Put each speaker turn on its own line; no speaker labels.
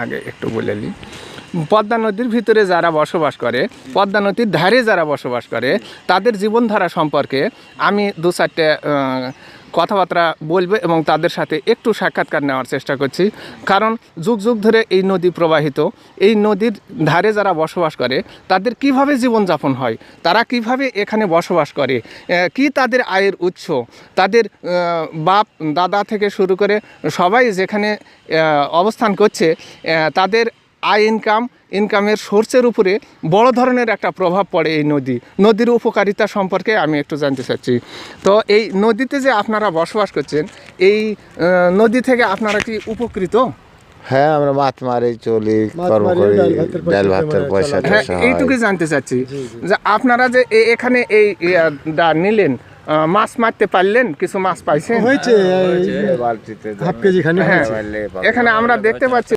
আগে একটু বলে নিই, পদ্মা নদীর ভিতরে যারা বসবাস করে, পদ্মা নদীর ধারে যারা বসবাস করে, তাদের জীবনধারা সম্পর্কে আমি দু চারটে কথাবার্তা বলবো এবং তাদের সাথে একটু সাক্ষাৎকার নেওয়ার চেষ্টা করছি। কারণ যুগ যুগ ধরে এই নদী প্রবাহিত, এই নদীর ধারে যারা বসবাস করে তাদের কিভাবে জীবনযাপন হয়, তারা কিভাবে এখানে বসবাস করে, কি তাদের আয়ের উৎস, তাদের বাপ দাদা থেকে শুরু করে সবাই যেখানে অবস্থান করছে, তাদের আয় ইনকামের সোর্সের উপরে বড় ধরনের একটা প্রভাব পড়ে এই নদীর উপকারিতা সম্পর্কে আমি একটু জানতে চাচ্ছি। তো এই নদীতে যে আপনারা বসবাস করছেন, এই নদী থেকে আপনারা কি উপকৃত?
হ্যাঁ, আমরা মাছ মারি, চলি, কর্ম করি, ডাল ভাতের পয়সা
হ্যাঁ, এইটুকুই জানতে চাচ্ছি যে আপনারা যে এখানে এই নিলেন, মাছ মারতে পারলেন, কিছু মাছ পাইছেন?
হয়েছে, হাফ কেজি খানি
হ্যাঁ, এখানে আমরা দেখতে পাচ্ছি